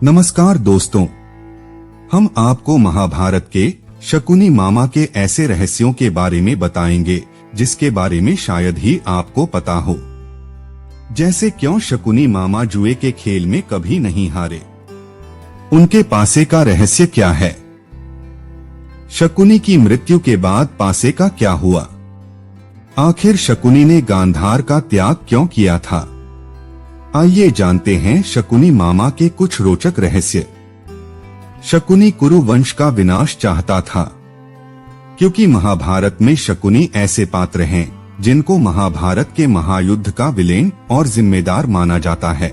नमस्कार दोस्तों, हम आपको महाभारत के शकुनी मामा के ऐसे रहस्यों के बारे में बताएंगे जिसके बारे में शायद ही आपको पता हो। जैसे क्यों शकुनी मामा जुए के खेल में कभी नहीं हारे, उनके पासे का रहस्य क्या है, शकुनी की मृत्यु के बाद पासे का क्या हुआ, आखिर शकुनी ने गांधार का त्याग क्यों किया था। आइए जानते हैं शकुनी मामा के कुछ रोचक रहस्य। शकुनी कुरु वंश का विनाश चाहता था, क्योंकि महाभारत में शकुनी ऐसे पात्र हैं जिनको महाभारत के महायुद्ध का विलेन और जिम्मेदार माना जाता है।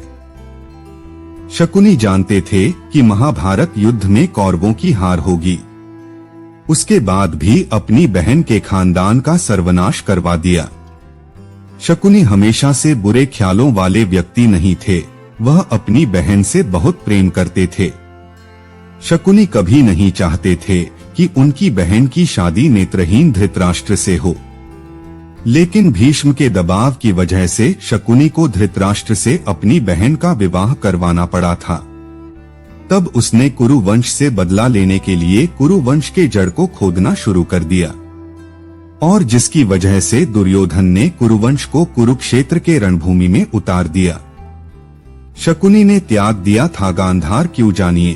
शकुनी जानते थे कि महाभारत युद्ध में कौरवों की हार होगी, उसके बाद भी अपनी बहन के खानदान का सर्वनाश करवा दिया। शकुनी हमेशा से बुरे ख्यालों वाले व्यक्ति नहीं थे, वह अपनी बहन से बहुत प्रेम करते थे। शकुनी कभी नहीं चाहते थे कि उनकी बहन की शादी नेत्रहीन धृतराष्ट्र से हो, लेकिन भीष्म के दबाव की वजह से शकुनी को धृतराष्ट्र से अपनी बहन का विवाह करवाना पड़ा था। तब उसने कुरु वंश से बदला लेने के लिए कुरु वंश के जड़ को खोदना शुरू कर दिया, और जिसकी वजह से दुर्योधन ने कुरुवंश को कुरुक्षेत्र के रणभूमि में उतार दिया। शकुनी ने त्याग दिया था गांधार, क्यों जानिए।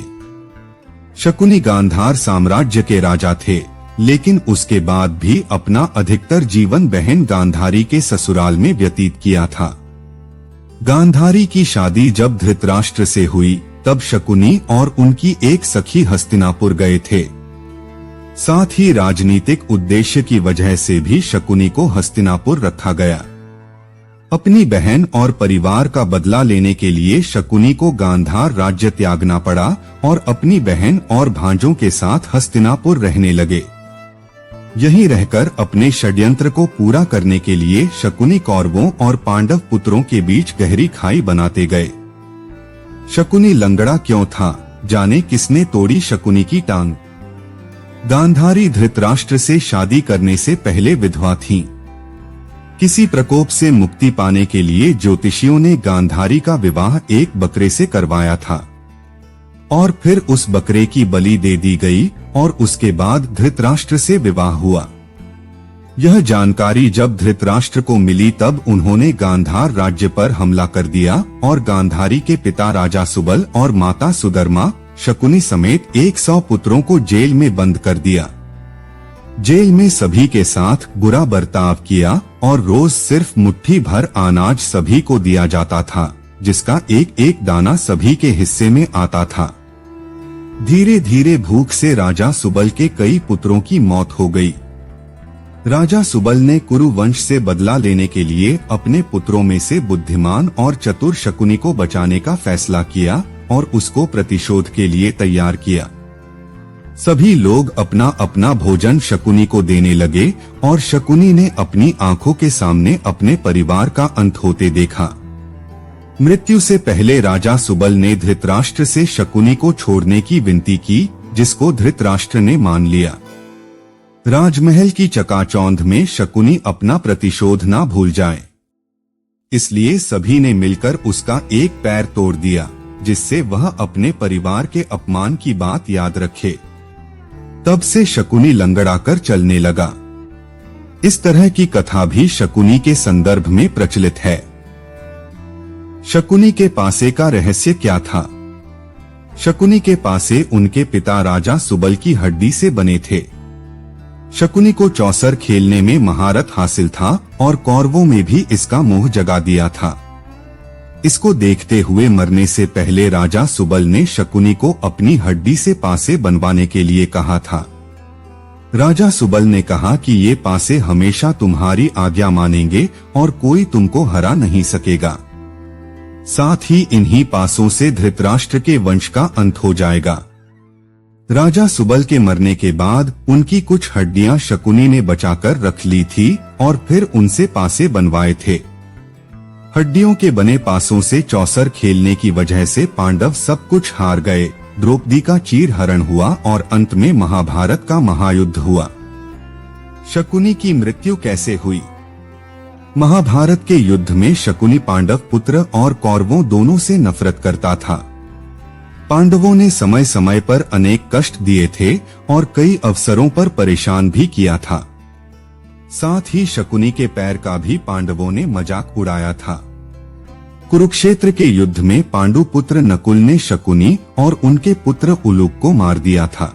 शकुनी गांधार साम्राज्य के राजा थे, लेकिन उसके बाद भी अपना अधिकतर जीवन बहन गांधारी के ससुराल में व्यतीत किया था। गांधारी की शादी जब धृतराष्ट्र से हुई तब शकुनी और उनकी एक सखी हस्तिनापुर गए थे। साथ ही राजनीतिक उद्देश्य की वजह से भी शकुनी को हस्तिनापुर रखा गया। अपनी बहन और परिवार का बदला लेने के लिए शकुनी को गांधार राज्य त्यागना पड़ा और अपनी बहन और भांजों के साथ हस्तिनापुर रहने लगे। यहीं रहकर अपने षड्यंत्र को पूरा करने के लिए शकुनी कौरवों और पांडव पुत्रों के बीच गहरी खाई बनाते गए। शकुनी लंगड़ा क्यों था, जाने किसने तोड़ी शकुनी की टांग। गांधारी धृतराष्ट्र से शादी करने से पहले विधवा थीं। किसी प्रकोप से मुक्ति पाने के लिए ज्योतिषियों ने गांधारी का विवाह एक बकरे से करवाया था, और फिर उस बकरे की बलि दे दी गई और उसके बाद धृतराष्ट्र से विवाह हुआ। यह जानकारी जब धृतराष्ट्र को मिली तब उन्होंने गांधार राज्य पर हमला कर दिया और गांधारी के पिता राजा सुबल और माता सुधर्मा शकुनी समेत 100 पुत्रों को जेल में बंद कर दिया। जेल में सभी के साथ बुरा बर्ताव किया और रोज सिर्फ मुट्ठी भर अनाज सभी को दिया जाता था, जिसका एक एक दाना सभी के हिस्से में आता था। धीरे धीरे भूख से राजा सुबल के कई पुत्रों की मौत हो गई। राजा सुबल ने कुरु वंश से बदला लेने के लिए अपने पुत्रों में से बुद्धिमान और चतुर शकुनी को बचाने का फैसला किया और उसको प्रतिशोध के लिए तैयार किया। सभी लोग अपना अपना भोजन शकुनी को देने लगे और शकुनी ने अपनी आंखों के सामने अपने परिवार का अंत होते देखा। मृत्यु से पहले राजा सुबल ने धृतराष्ट्र से शकुनी को छोड़ने की विनती की, जिसको धृतराष्ट्र ने मान लिया। राजमहल की चकाचौंध में शकुनी अपना प्रतिशोध ना भूल जाए, इसलिए सभी ने मिलकर उसका एक पैर तोड़ दिया, जिससे वह अपने परिवार के अपमान की बात याद रखे। तब से शकुनी लंगड़ाकर चलने लगा। इस तरह की कथा भी शकुनी के संदर्भ में प्रचलित है। शकुनी के पासे का रहस्य क्या था। शकुनी के पासे उनके पिता राजा सुबल की हड्डी से बने थे। शकुनी को चौसर खेलने में महारत हासिल था और कौरवों में भी इसका मोह जगा दिया था। इसको देखते हुए मरने से पहले राजा सुबल ने शकुनी को अपनी हड्डी से पासे बनवाने के लिए कहा था। राजा सुबल ने कहा कि ये पासे हमेशा तुम्हारी आज्ञा मानेंगे और कोई तुमको हरा नहीं सकेगा। साथ ही इन्हीं पासों से धृतराष्ट्र के वंश का अंत हो जाएगा। राजा सुबल के मरने के बाद उनकी कुछ हड्डियां शकुनी ने बचाकर रख ली थी और फिर उनसे पासे बनवाए थे। हड्डियों के बने पासों से चौसर खेलने की वजह से पांडव सब कुछ हार गए। द्रौपदी का चीरहरण हुआ और अंत में महाभारत का महायुद्ध हुआ। शकुनी की मृत्यु कैसे हुई। महाभारत के युद्ध में शकुनी पांडव पुत्र और कौरवों दोनों से नफरत करता था। पांडवों ने समय समय पर अनेक कष्ट दिए थे और कई अवसरों पर परेशान भी किया था। साथ ही शकुनी के पैर का भी पांडवों ने मजाक उड़ाया था। कुरुक्षेत्र के युद्ध में पांडु पुत्र नकुल ने शकुनी और उनके पुत्र उलूक को मार दिया था।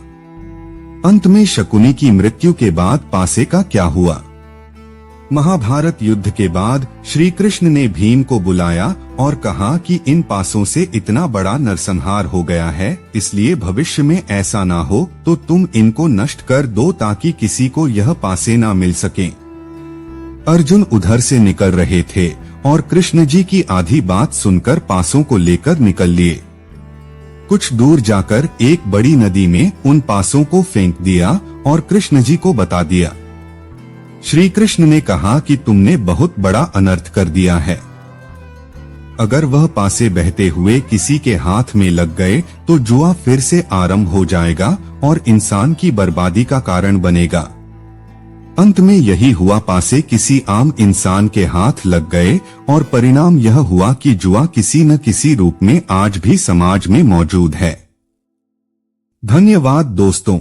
अंत में शकुनी की मृत्यु के बाद पासे का क्या हुआ? महाभारत युद्ध के बाद श्री कृष्ण ने भीम को बुलाया और कहा कि इन पासों से इतना बड़ा नरसंहार हो गया है, इसलिए भविष्य में ऐसा ना हो तो तुम इनको नष्ट कर दो ताकि किसी को यह पासे ना मिल सके। अर्जुन उधर से निकल रहे थे और कृष्ण जी की आधी बात सुनकर पासों को लेकर निकल लिए। कुछ दूर जाकर एक बड़ी नदी में उन पासों को फेंक दिया और कृष्ण जी को बता दिया। श्री कृष्ण ने कहा कि तुमने बहुत बड़ा अनर्थ कर दिया है। अगर वह पासे बहते हुए किसी के हाथ में लग गए तो जुआ फिर से आरंभ हो जाएगा और इंसान की बर्बादी का कारण बनेगा। अंत में यही हुआ, पासे किसी आम इंसान के हाथ लग गए और परिणाम यह हुआ कि जुआ किसी न किसी रूप में आज भी समाज में मौजूद है। धन्यवाद दोस्तों।